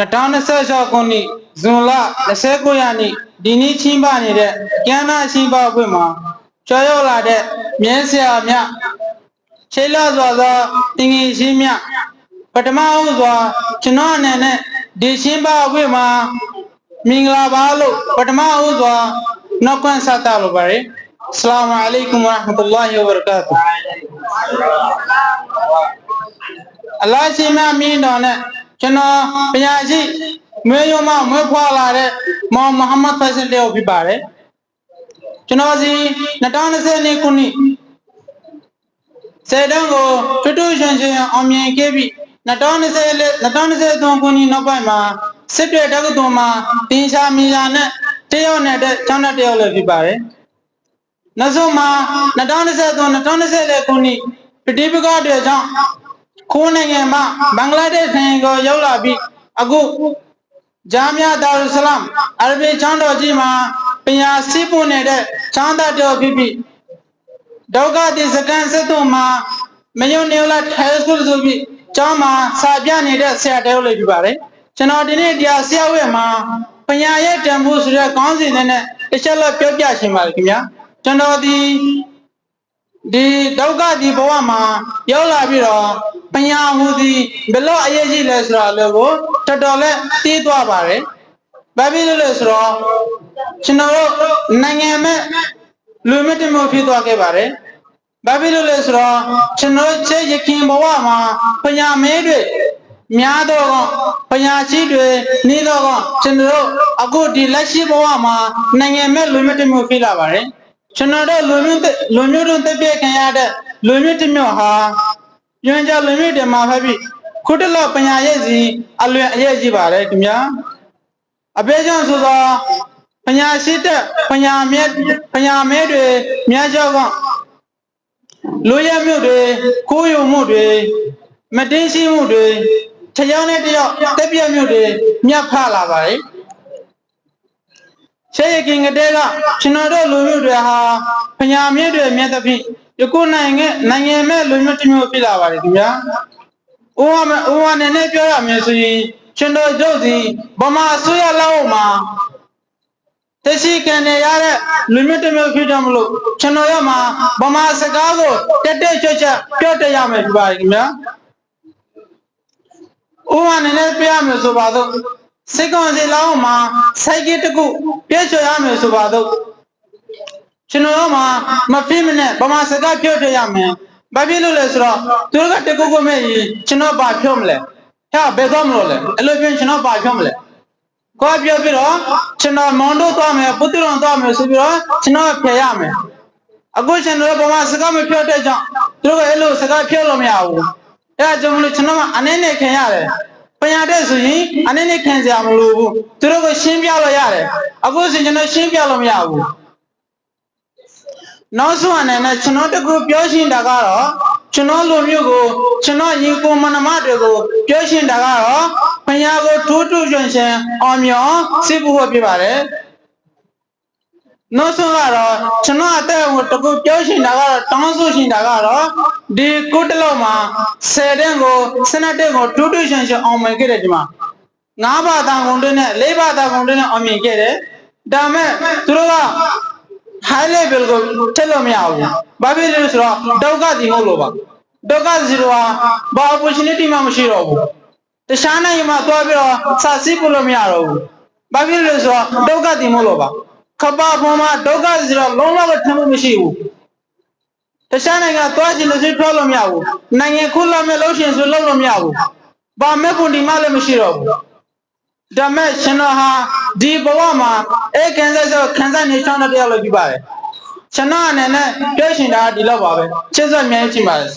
2026 ခုနှစ်ဇွန်လ29 ရက်နေ့ဒီနေ့ချင်းပါနေတဲ့ကျမ်းစာရှင်ပါအဖွဲ့မှာကြော်ရောက်လာတဲ့မြင်းဆရာမြခြေလာစွာသောတင်ငယ်ရှင်မြပထမဦးစွာကျွန်တော်အနေနဲ့ဒီချင်းပါအဖွဲ့မှာမင်္ဂလာပါလို့ပထမဦးစွာနောက်ကွန်းဆက်တာလိုပါတယ်အစ္စလာမ်အလိုင်ကွမ်ဝရဟ်မတုလ္လာဟီဝဘရကာတူအလ္လာဟ်ရှင်မြတ်မင်းတော်နဲ့ကျွန်တော်ဘုရားရှိမွေးရုံမှမွေးဖွားလာတဲ့မောင်မဟာမတ်ဖက်ဆင်တေကိုဖြစ်ပါတယ်ကျွန်တော်စီ2020ခုနှစ်စေတန်းကိုတွတ်ရှင်ရှင်အောင်မြင်ခဲ့ပြီး2023ခုနှစ်နောက်ပိုင်းမှာစစ်တွေတက္ကသိုလ်မှာတင်ရှားမီယာနဲ့တယောက်နဲ့တဲ့ကျောင်းတယောက်လည်းဖြစ်ပါတယ်နောက်ဆုံးမှာ2023-2024ခုနှစ်ပြည်ပကတွေကြောင့်ခိုးနိုင်ငံမှာဘင်္ဂလားဒေ့ရှ်နိုင်ငံကိုရောက်လာပြီးအခုဂျာမီယာဒါရုဆလမ်အာရဘီကျောင်းတော်ကြီးမှာပညာစီးပွားနေတဲ့ကျောင်းသားတော်ဖြစ်ပြီးဒုက္ခတိစကန်စစ်တုံးမှာမယုံနေလာထိုင်စကူဆိုပြီးကျောင်းမှာစာပြနေတဲ့ဆရာတယောက်လေးဖြစ်ပါတယ်ကျွန်တော်ဒီနေ့တရားဆရာဝဲမှာပညာရဲ့တန်ဖိုးဆိုတဲ့ခေါင်းစဉ်နဲ့တစ်ချက်လောက်ပြောပြချင်ပါတယ်ခင်ဗျာကျွန်တော်ဒီဒုက္ခဒီဘဝမှာရောက်လာပြီးတော့ပညာဟူသည်ဘယ်လိုအရေးကြီးလဲဆိုတာလည်းကိုတော်တော်လေးသိသွားပါတယ်။ဘာဖြစ်လို့လဲဆိုတော့ကျွန်တော်တို့နိုင်ငံမဲ့လူမျိုးတမျိုးဖြစ်သွားခဲ့ပါတယ်။ဘာဖြစ်လို့လဲဆိုတော့ကျွန်တော်ချက်ရခင်ဘဝမှာပညာမဲတွေများတော့ပညာရှိတွေနေတော့ကျွန်တော်တို့အခုဒီလက်ရှိဘဝမှာနိုင်ငံမဲ့လူမျိုးတမျိုးဖြစ်လာပါတယ်။ကျွန်တော်တို့လူမျိုးတို့တပြည့်ခံရတဲ့လူမျိုးတမျိုးဟာညွန်ကြလူမျိုးတွေမှာဖက်ပြီးခုတလောပညာရဲ့စီအလွန်အရေးကြီးပါတယ်ခင်ဗျာအပေးကြောင့်ဆိုတော့ပညာရှိတဲ့ပညာမဲတွေများကြောင့်လူရမျိုးတွေကိုယုံမှုတွေမတင်းရှိမှုတွေတယောက်နဲ့တယောက်တပြည့်မျိုးတွေမြတ်ဖလာပါတယ်ရှေးကင်ကတဲ့ကကျွန်တော်တို့လူမျိုးတွေဟာပညာမြင့်တွေမြတ်သဖြင့်ယခုနိုင်ငံမဲ့လူမျိုးတမျိုးဖြစ်လာပါတယ်ခင်ဗျာ။ဥဝနဲ့နဲ့ပြောရမယ်ဆိုရင်ကျွန်တော်တို့ဒီဗမာအစိုးရလောက်မှာတရှိကနေရတဲ့လူမျိုးတမျိုးဖြစ်တယ်မလို့ကျွန်တော်ရမှာဗမာစကားကိုတက်ချွတ်ပြောတတ်ရမယ်ဖြစ်ပါတယ်ခင်ဗျာ။ဥဝနဲ့နဲ့ပြောရမယ်ဆိုပါတော့စိတ်ကောင်းစီလောက်မှာစိုက်ကတကူပြည့်ချွတ်ရမယ်ဆိုပါတော့ကျွန်တော်မှာမဖြစ်မနဲ့ဗမာစကားပြောထရမယ်ဘာဖြစ်လို့လဲဆိုတော့သူတို့ကတကူကိုမဲ့ကျွန်တော်ဘာပြောမလဲဟဲ့ဘယ်တော့မလို့လဲအဲ့လိုပြောကျွန်တော်ဘာပြောမလဲကိုပြောပြီးတော့ကျွန်တော်မောင်တို့သွားမယ်ပုတ္တရုံသွားမယ်ဆိုပြီးတော့ကျွန်တော်ဖျက်ရမယ်အခုကျွန်တော်ဗမာစကားမပြောတဲ့ကြောင့်သူတို့ကအဲ့လိုစကားပြောလို့မရဘူးအဲ့ဒါကြောင့်မလို့ကျွန်တော်ကအနေနဲ့ခင်ရတယ်ပညာတဲ့ဆိုရင်အနေနဲ့ခင်စရာမလိုဘူးသူတို့ကိုရှင်းပြလို့ရတယ်အခုဆိုကျွန်တော်ရှင်းပြလို့မရဘူးနောက်ဆုံးအနေနဲ့ကျွန်တော်တကူပြောရှင်းတာကတော့ကျွန်တော်လူမျိုးကိုကျွန်တော်ရင်ကိုမနမတွေကိုပြောရှင်းတာကတော့ပညာကိုထိုးထွင်းရှင်အောင်မြောင်စိတ်ဖို့ပြပါတယ်နောက်ဆုံးကတော့ကျွန်တော်အသက်ကိုတကူပြောရှင်းတာကတော့တောင်းဆိုရှင်းတာကတော့ဒီကုတ်တလောက်မှာ10တန်းကို12တန်းကိုထိုးထွင်းရှင်အောင်မြင်ခဲ့တယ်ဒီမှာ9ဘာသာကုန်တွေနဲ့4ဘာသာကုန်တွေနဲ့အောင်မြင်ခဲ့တယ်ဒါမဲ့သူတို့ကhigh level ကိုထည့်လို့မရဘူး။ဘာဖြစ်လို့ဆိုတော့ဒုက္ခဒီမဟုတ်လို့ပါ။ဒုက္ခစီတော့ဘာ opportunity မှမရှိတော့ဘူး။တခြားနိုင်ငံမှာသွားပြီးတော့စာစစ်လို့မရတော့ဘူး။ဘာဖြစ်လို့ဆိုတော့ဒုက္ခဒီမဟုတ်လို့ပါ။ခပပေါ်မှာဒုက္ခစီတော့လုံးဝထမ်းမှုမရှိဘူး။တခြားနိုင်ငံသွားချင်လို့ထွက်လို့မရဘူး။နိုင်ငံခုလာမဲ့လို့ရှင်ဆိုလုပ်လို့မရဘူး။ဘာမဲ့ကုန်ဒီမှလည်းမရှိတော့ဘူး။ဒါမဲ့ကျွန်တော်ဟာဒီဘဝမှာခံစားနေချောင်းတဲ့တရားလို့ပြပါတယ်ကျွန်တော်အနေနဲ့ပြောရှင်တာဒီလောက်ပါပဲချစ်စက်မြဲချင်ပါတယ်